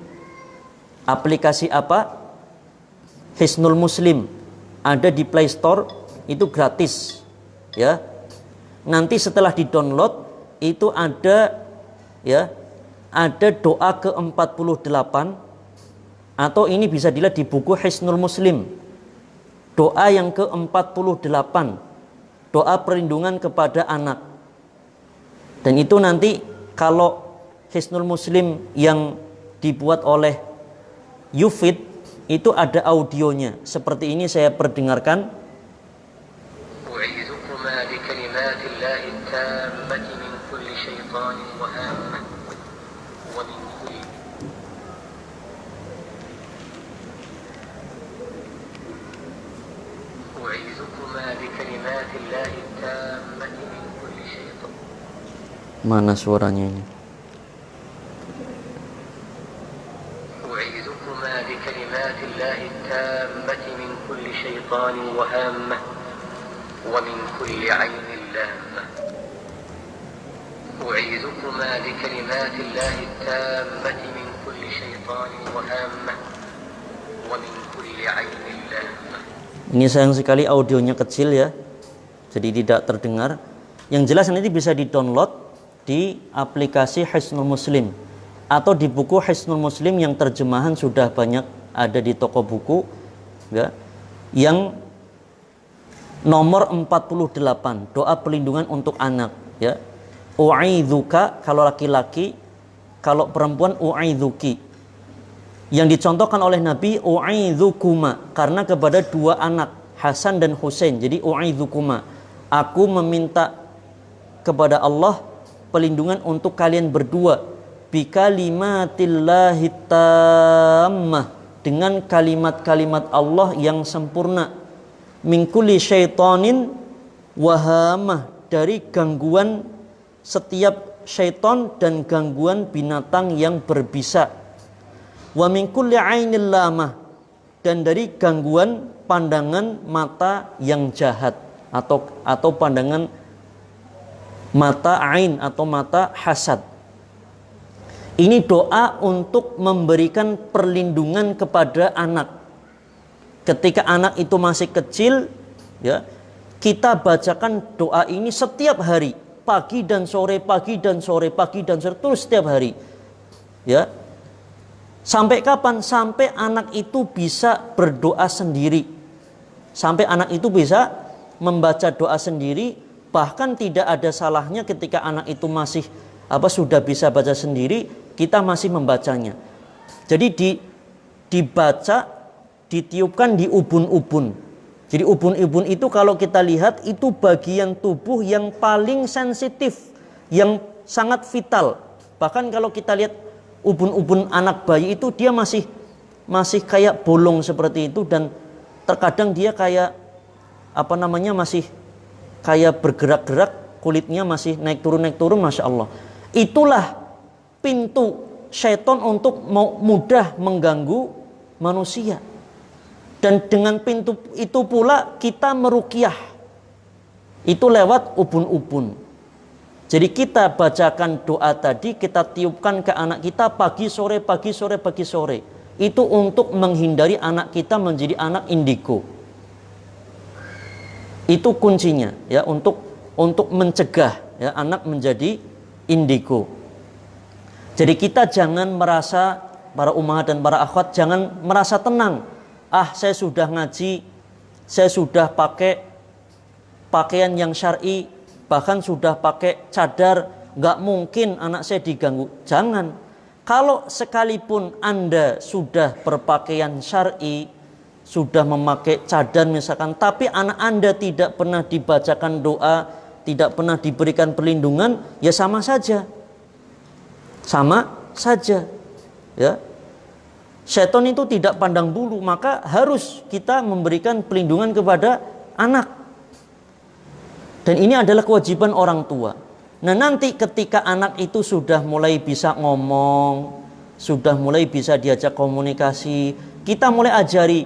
Aplikasi apa? Hisnul Muslim. Ada di Play Store, itu gratis. Ya. Nanti setelah di-download itu ada, ya, ada doa ke-48, atau ini bisa dilihat di buku Hisnul Muslim. Doa yang ke-48, doa perlindungan kepada anak. Dan itu nanti kalau Hisnul Muslim yang dibuat oleh Yufid, itu ada audionya. Seperti ini saya perdengarkan. U'idzukumaa bikalimatillahi tammati min kulli syaitanin wa hammah wa min kulli. U'idzukumaa bikalimatillahi tammati min kulli syaitan. Mana suaranya ini? بكلمات الله التامة من كل شيطان وهامة ومن كل عين لامة. أعيذكما بكلمات الله التامة من كل شيطان وهامة ومن كل عين لامة. Ini sayang sekali audionya kecil ya, jadi tidak terdengar. Yang jelas nanti bisa di-download di aplikasi Hisnul Muslim atau di buku Hisnul Muslim yang terjemahan sudah banyak ada di toko buku, ya, yang nomor 48, doa perlindungan untuk anak, ya. U'idzuka kalau laki-laki, kalau perempuan u'idzuki. Yang dicontohkan oleh Nabi u'idzukuma, karena kepada dua anak Hasan dan Husain. Jadi u'idzukuma, aku meminta kepada Allah perlindungan untuk kalian berdua bikalimatillahi tammah, dengan kalimat-kalimat Allah yang sempurna, min kulli syaitanin wahamah, dari gangguan setiap syaitan dan gangguan binatang yang berbisa, wa min kulli ainil lamah, dan dari gangguan pandangan mata yang jahat atau pandangan mata ain atau mata hasad. Ini doa untuk memberikan perlindungan kepada anak. Ketika anak itu masih kecil, ya, kita bacakan doa ini setiap hari, pagi dan sore, pagi dan sore, pagi dan sore, terus setiap hari. Ya. Sampai kapan? Sampai anak itu bisa berdoa sendiri. Sampai anak itu bisa membaca doa sendiri, bahkan tidak ada salahnya ketika anak itu masih sudah bisa baca sendiri, kita masih membacanya. Jadi dibaca, ditiupkan di ubun-ubun. Jadi ubun-ubun itu kalau kita lihat itu bagian tubuh yang paling sensitif, yang sangat vital. Bahkan kalau kita lihat ubun-ubun anak bayi itu, dia masih kayak bolong seperti itu, dan terkadang dia kayak masih kayak bergerak-gerak, kulitnya masih naik turun, Masya Allah. Itulah pintu syaitan untuk mudah mengganggu manusia. Dan dengan pintu itu pula kita meruqyah, itu lewat ubun-ubun. Jadi kita bacakan doa tadi, kita tiupkan ke anak kita pagi sore, pagi sore, pagi sore. Itu untuk menghindari anak kita menjadi anak indigo. Itu kuncinya, ya, untuk untuk mencegah ya anak menjadi indigo. Jadi kita jangan merasa, para ummahat dan para akhwat, jangan merasa tenang. Ah, saya sudah ngaji, saya sudah pakai pakaian yang syar'i, bahkan sudah pakai cadar, nggak mungkin anak saya diganggu. Jangan. Kalau sekalipun Anda sudah berpakaian syar'i, sudah memakai cadar misalkan, tapi anak Anda tidak pernah dibacakan doa, tidak pernah diberikan perlindungan, ya sama saja. Sama saja. Ya. Setan itu tidak pandang bulu, maka harus kita memberikan perlindungan kepada anak. Dan ini adalah kewajiban orang tua. Nah, nanti ketika anak itu sudah mulai bisa ngomong, sudah mulai bisa diajak komunikasi, kita mulai ajari,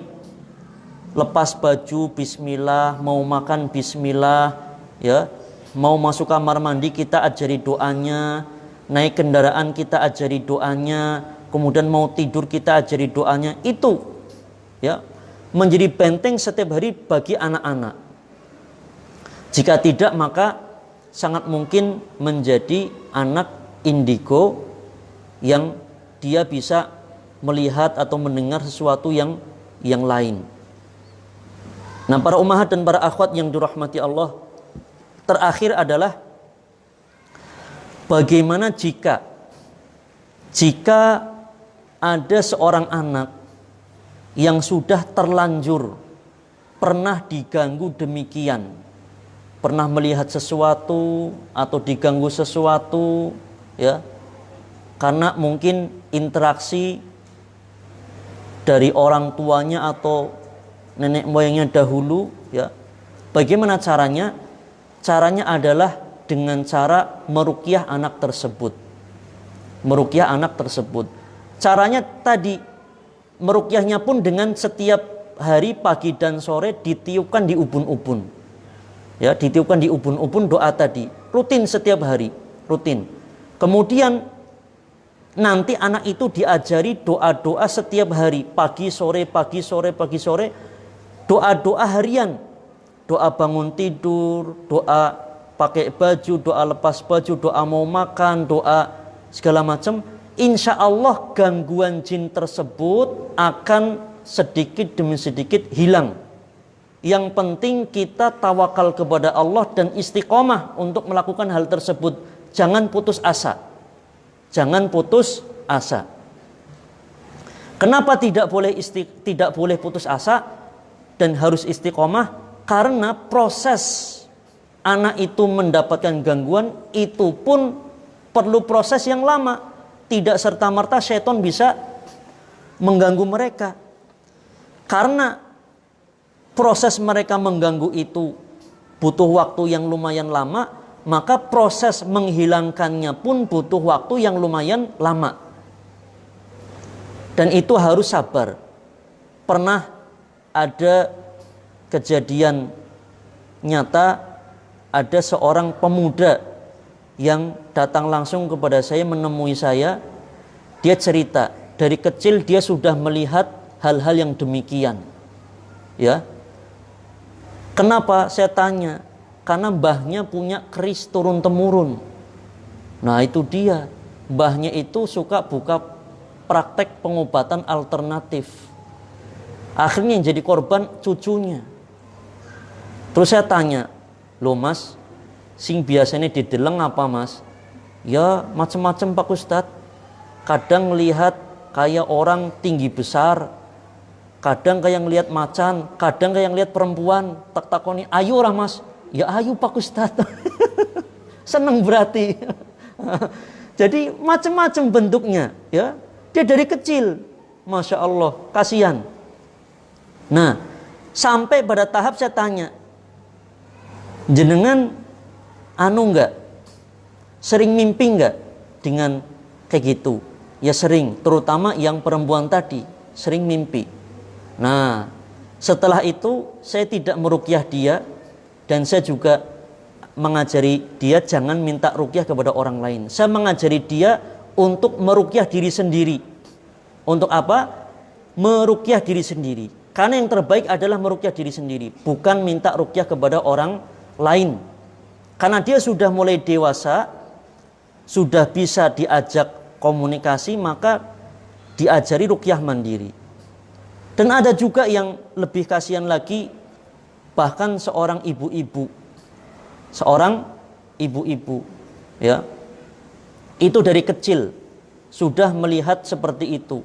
lepas baju bismillah, mau makan bismillah, ya. Mau masuk kamar mandi kita ajari doanya, naik kendaraan kita ajari doanya, kemudian mau tidur kita ajari doanya. Itu ya menjadi benteng setiap hari bagi anak-anak. Jika tidak, maka sangat mungkin menjadi anak indigo yang dia bisa melihat atau mendengar sesuatu yang lain. Nah, para ummahat dan para akhwat yang dirahmati Allah, terakhir adalah bagaimana jika ada seorang anak yang sudah terlanjur pernah diganggu demikian, pernah melihat sesuatu atau diganggu sesuatu, ya, karena mungkin interaksi dari orang tuanya atau nenek moyangnya dahulu, ya. Bagaimana caranya? Caranya adalah dengan cara meruqyah anak tersebut. Meruqyah anak tersebut. Caranya tadi, meruqyahnya pun dengan setiap hari pagi dan sore ditiupkan di ubun-ubun. Ya, ditiupkan di ubun-ubun doa tadi. Rutin setiap hari, rutin. Kemudian nanti anak itu diajari doa-doa setiap hari, pagi sore, pagi sore, pagi sore. Doa-doa harian, doa bangun tidur, doa pakai baju, doa lepas baju, doa mau makan, doa segala macam. Insya Allah gangguan jin tersebut akan sedikit demi sedikit hilang. Yang penting kita tawakal kepada Allah dan istiqomah untuk melakukan hal tersebut. Jangan putus asa. Jangan putus asa. Kenapa tidak boleh putus asa dan harus istiqomah? Karena proses anak itu mendapatkan gangguan itu pun perlu proses yang lama. Tidak serta-merta syaitan bisa mengganggu mereka. Karena proses mereka mengganggu itu butuh waktu yang lumayan lama, maka proses menghilangkannya pun butuh waktu yang lumayan lama. Dan itu harus sabar. Pernah ada kejadian nyata, ada seorang pemuda yang datang langsung kepada saya, menemui saya. Dia cerita, dari kecil dia sudah melihat hal-hal yang demikian. Ya. Kenapa? Saya tanya. Karena mbahnya punya keris turun-temurun. Nah, itu dia. Mbahnya itu suka buka praktek pengobatan alternatif. Akhirnya yang jadi korban cucunya. Terus saya tanya, "Loh Mas, sing biasanya dideleng apa Mas?" "Ya macam-macam Pak Ustadz. Kadang lihat kayak orang tinggi besar, kadang kayak ngelihat macan, kadang kayak ngelihat perempuan. Tak takoni, ayo lah Mas." "Ya ayo Pak Ustadz." Seneng berarti. Jadi macam-macam bentuknya, ya. Dia dari kecil, Masya Allah, kasihan. Nah, sampai pada tahap saya tanya, "Jenengan enggak sering mimpi enggak dengan kayak gitu?" "Ya sering, terutama yang perempuan tadi, sering mimpi." Nah, setelah itu saya tidak meruqyah dia, dan saya juga mengajari dia jangan minta ruqyah kepada orang lain. Saya mengajari dia untuk meruqyah diri sendiri. Untuk apa? Meruqyah diri sendiri. Karena yang terbaik adalah meruqyah diri sendiri, bukan minta ruqyah kepada orang lain. Karena dia sudah mulai dewasa, sudah bisa diajak komunikasi, maka diajari ruqyah mandiri. Dan ada juga yang lebih kasihan lagi, bahkan seorang ibu-ibu, ya, itu dari kecil sudah melihat seperti itu.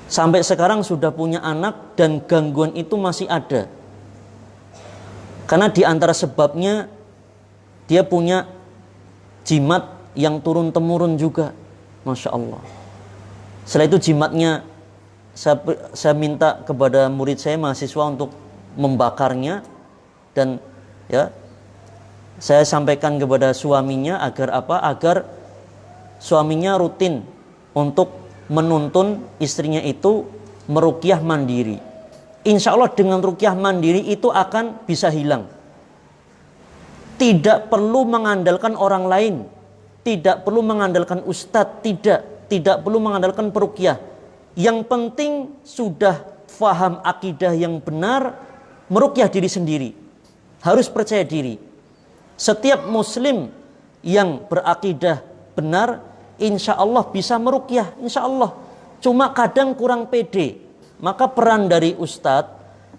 Sampai sekarang sudah punya anak dan gangguan itu masih ada. Karena di antara sebabnya dia punya jimat yang turun-temurun juga. Masya Allah. Setelah itu jimatnya saya minta kepada murid saya, mahasiswa, untuk membakarnya. Dan ya, saya sampaikan kepada suaminya agar apa? Agar suaminya rutin untuk menuntun istrinya itu meruqyah mandiri. Insya Allah dengan ruqyah mandiri itu akan bisa hilang. Tidak perlu mengandalkan orang lain, tidak perlu mengandalkan ustadz, tidak perlu mengandalkan peruqyah. Yang penting sudah faham akidah yang benar, meruqyah diri sendiri. Harus percaya diri. Setiap muslim yang berakidah benar, insya Allah bisa meruqyah, insya Allah. Cuma kadang kurang pede. Maka peran dari ustadz,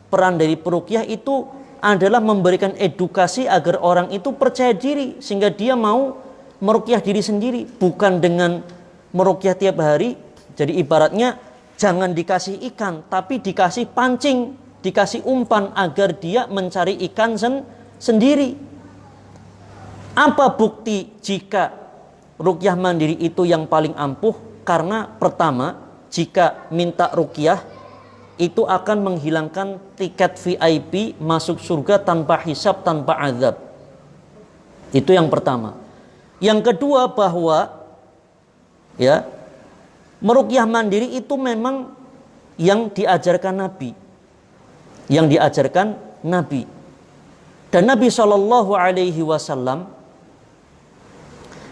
peran dari peruqyah itu adalah memberikan edukasi agar orang itu percaya diri, sehingga dia mau meruqyah diri sendiri, bukan dengan meruqyah tiap hari. Jadi ibaratnya jangan dikasih ikan, tapi dikasih pancing, dikasih umpan agar dia mencari ikan sendiri. Apa bukti jika ruqyah mandiri itu yang paling ampuh? Karena pertama, jika minta ruqyah itu akan menghilangkan tiket VIP masuk surga tanpa hisab, tanpa azab. Itu yang pertama. Yang kedua, bahwa ya, meruqyah mandiri itu memang yang diajarkan Nabi. Yang diajarkan Nabi. Dan Nabi SAW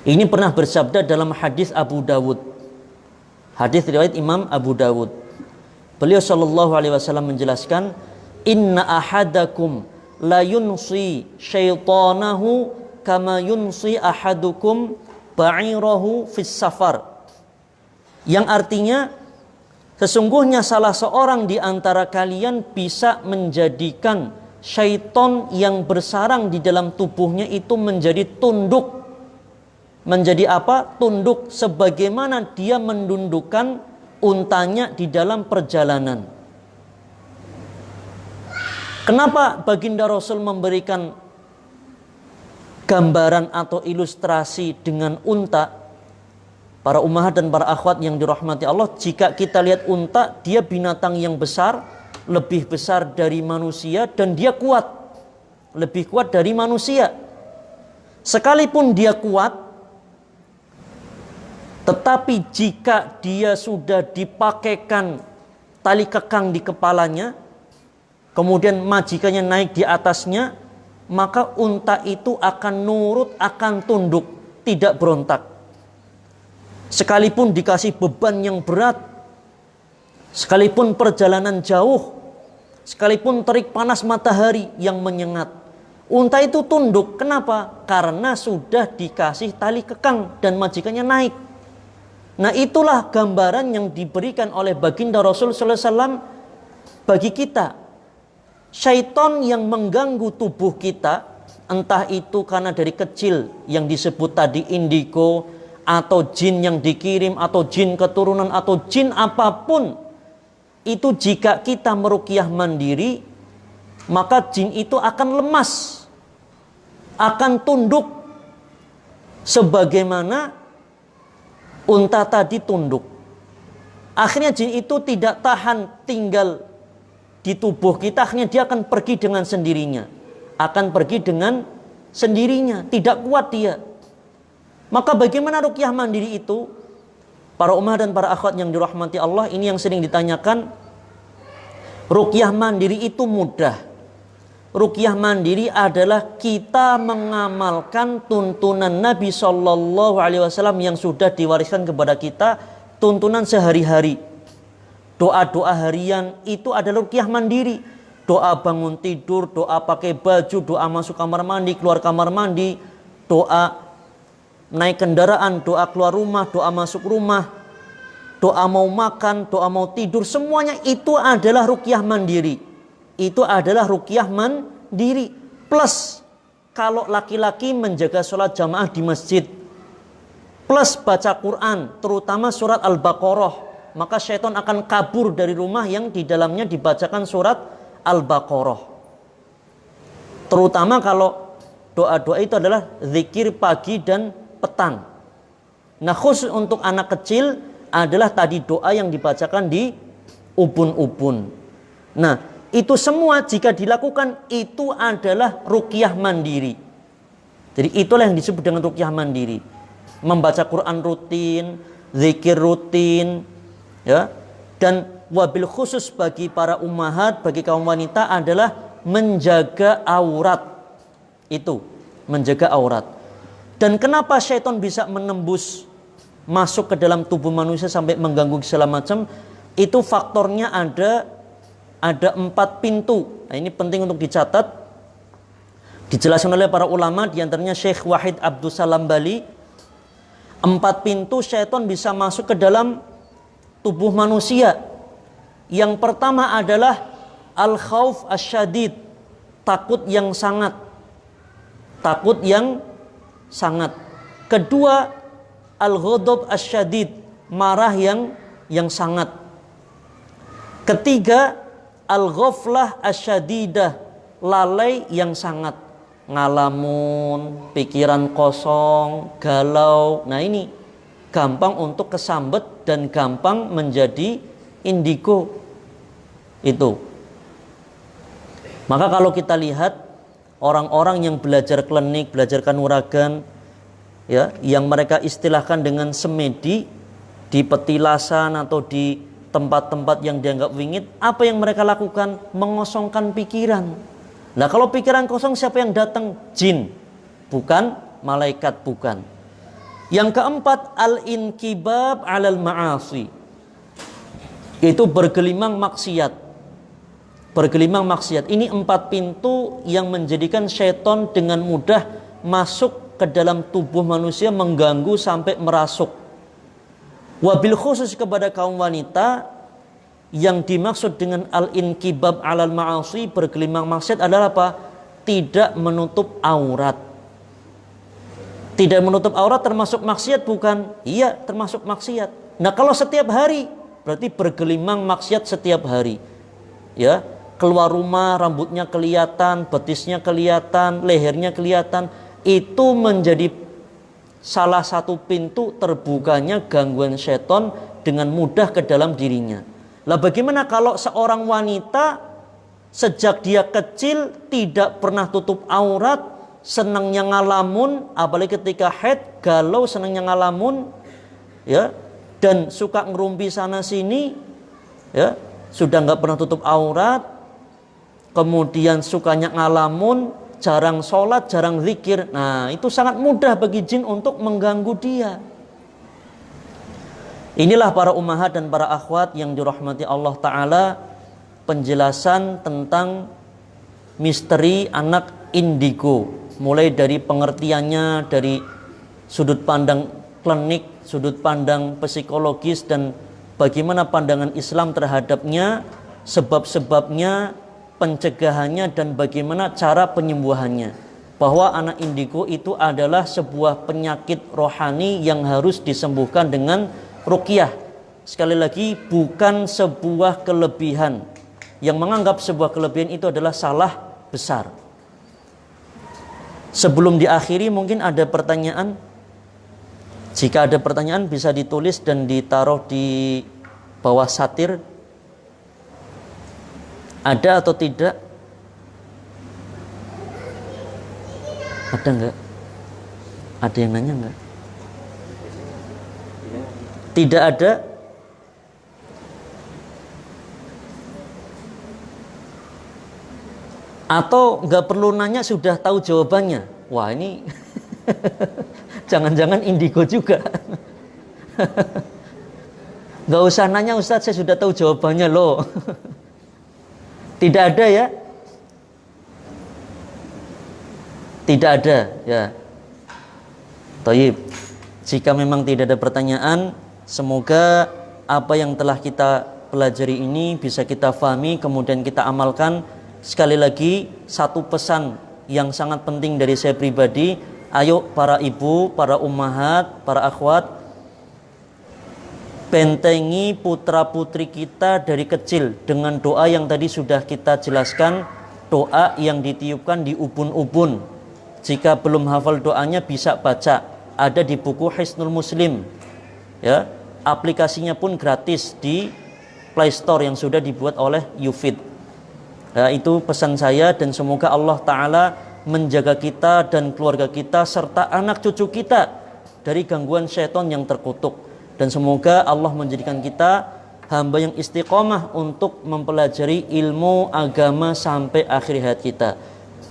ini pernah bersabda dalam hadis Abu Dawud. Hadis riwayat Imam Abu Dawud. Beliau SAW menjelaskan, inna ahadakum la yunsi syaitanahu kama yunsi ahadukum ba'irahu fis safar. Yang artinya, sesungguhnya salah seorang di antara kalian bisa menjadikan syaitan yang bersarang di dalam tubuhnya itu menjadi tunduk. Menjadi apa? Tunduk, sebagaimana dia mendundukkan untanya di dalam perjalanan. Kenapa baginda Rasul memberikan gambaran atau ilustrasi dengan unta? Para ummahat dan para akhwat yang dirahmati Allah, jika kita lihat unta, dia binatang yang besar, lebih besar dari manusia, dan dia kuat, lebih kuat dari manusia. Sekalipun dia kuat, tetapi jika dia sudah dipakaikan tali kekang di kepalanya, kemudian majikannya naik di atasnya, maka unta itu akan nurut, akan tunduk, tidak berontak. Sekalipun dikasih beban yang berat, sekalipun perjalanan jauh, sekalipun terik panas matahari yang menyengat, unta itu tunduk. Kenapa? Karena sudah dikasih tali kekang dan majikannya naik. Nah, itulah gambaran yang diberikan oleh baginda Rasul SAW bagi kita. Syaitan yang mengganggu tubuh kita, entah itu karena dari kecil yang disebut tadi indigo, atau jin yang dikirim, atau jin keturunan, atau jin apapun, itu jika kita meruqyah mandiri, maka jin itu akan lemas, akan tunduk, sebagaimana unta tadi tunduk. Akhirnya jin itu tidak tahan tinggal di tubuh kita, akhirnya dia akan pergi dengan sendirinya. Akan pergi dengan sendirinya, tidak kuat dia. Maka bagaimana ruqyah mandiri itu? Para ummah dan para akhwat yang dirahmati Allah, ini yang sering ditanyakan. Ruqyah mandiri itu mudah. Ruqyah mandiri adalah kita mengamalkan tuntunan Nabi SAW yang sudah diwariskan kepada kita, tuntunan sehari-hari. Doa-doa harian itu adalah ruqyah mandiri. Doa bangun tidur, doa pakai baju, doa masuk kamar mandi, keluar kamar mandi, doa naik kendaraan, doa keluar rumah, doa masuk rumah, doa mau makan, doa mau tidur, semuanya itu adalah ruqyah mandiri. Itu adalah ruqyah mandiri. Plus kalau laki-laki menjaga sholat jamaah di masjid, plus baca Quran, terutama surat Al-Baqarah, maka syaitan akan kabur dari rumah yang di dalamnya dibacakan surat Al-Baqarah. Terutama kalau doa-doa itu adalah zikir pagi dan petang. Nah, khusus untuk anak kecil adalah tadi doa yang dibacakan di ubun-ubun. Nah, itu semua jika dilakukan itu adalah ruqyah mandiri. Jadi itulah yang disebut dengan ruqyah mandiri. Membaca Quran rutin, zikir rutin, ya. Dan wabil khusus bagi para ummahat, bagi kaum wanita adalah menjaga aurat. Itu, menjaga aurat. Dan kenapa syaitan bisa menembus masuk ke dalam tubuh manusia sampai mengganggu segala macam? Itu faktornya ada 4 pintu. Nah, ini penting untuk dicatat. Dijelaskan oleh para ulama, diantaranya Syekh Wahid Abdus Salam Bali. 4 pintu syaitan bisa masuk ke dalam tubuh manusia. Yang pertama adalah al-khauf asyadid, takut yang sangat. Takut yang sangat. Kedua, al-ghadab asyadid, marah yang sangat. Ketiga, al-ghaflah asyadidah, lalai yang sangat. Ngalamun, pikiran kosong, galau. Nah, ini gampang untuk kesambet dan gampang menjadi indigo. Itu. Maka kalau kita lihat orang-orang yang belajar klinik, belajar kanuragan, ya, yang mereka istilahkan dengan semedi di petilasan atau di tempat-tempat yang dianggap wingit, apa yang mereka lakukan? Mengosongkan pikiran. Nah, kalau pikiran kosong, siapa yang datang? Jin, bukan malaikat, bukan. Yang keempat, al-inkibab alal ma'asi, itu bergelimang maksiat. Bergelimang maksiat. Ini 4 pintu yang menjadikan syaitan dengan mudah masuk ke dalam tubuh manusia, mengganggu sampai merasuk. Wabil khusus kepada kaum wanita, yang dimaksud dengan al-inkibab alal ma'asi, bergelimang maksiat, adalah apa? Tidak menutup aurat. Tidak menutup aurat termasuk maksiat bukan? Iya, termasuk maksiat. Nah, kalau setiap hari berarti bergelimang maksiat setiap hari. Ya, keluar rumah rambutnya kelihatan, betisnya kelihatan, lehernya kelihatan. Itu menjadi salah satu pintu terbukanya gangguan syaitan dengan mudah ke dalam dirinya. Lah, bagaimana kalau seorang wanita sejak dia kecil tidak pernah tutup aurat, senangnya ngalamun, apalagi ketika haid, galau, senangnya ngalamun, ya, dan suka ngerumpi sana sini, ya, sudah nggak pernah tutup aurat, kemudian sukanya ngalamun, jarang sholat, jarang zikir. Nah, itu sangat mudah bagi jin untuk mengganggu dia. Inilah para ummahat dan para akhwat yang dirahmati Allah Ta'ala, penjelasan tentang misteri anak indigo. Mulai dari pengertiannya, dari sudut pandang klinik, sudut pandang psikologis, dan bagaimana pandangan Islam terhadapnya, sebab-sebabnya, pencegahannya, dan bagaimana cara penyembuhannya. Bahwa anak indigo itu adalah sebuah penyakit rohani yang harus disembuhkan dengan ruqyah. Sekali lagi, bukan sebuah kelebihan. Yang menganggap sebuah kelebihan itu adalah salah besar. Sebelum diakhiri, mungkin ada pertanyaan. Jika ada pertanyaan bisa ditulis dan ditaruh di bawah satir. Ada atau tidak? Ada enggak? Ada yang nanya enggak? Tidak ada? Atau enggak perlu nanya sudah tahu jawabannya? Wah, ini jangan-jangan indigo juga. Enggak usah nanya, Ustadz, saya sudah tahu jawabannya loh. Tidak ada ya? Tidak ada ya. Thayyib. Jika memang tidak ada pertanyaan, semoga apa yang telah kita pelajari ini bisa kita fahami kemudian kita amalkan. Sekali lagi satu pesan yang sangat penting dari saya pribadi, ayo para ibu, para ummahat, para akhwat, bentengi putra-putri kita dari kecil dengan doa yang tadi sudah kita jelaskan, doa yang ditiupkan di ubun-ubun. Jika belum hafal doanya bisa baca, ada di buku Hisnul Muslim. Ya, aplikasinya pun gratis di Play Store yang sudah dibuat oleh Yufid. Ya, itu pesan saya dan semoga Allah Ta'ala menjaga kita dan keluarga kita serta anak cucu kita dari gangguan syaitan yang terkutuk. Dan semoga Allah menjadikan kita hamba yang istiqomah untuk mempelajari ilmu agama sampai akhir hayat kita.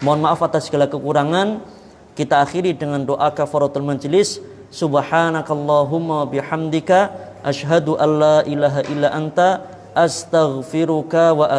Mohon maaf atas segala kekurangan. Kita akhiri dengan doa kafaratul majlis. Subhanakallahumma bihamdika asyhadu an la ilaha illa anta astaghfiruka wa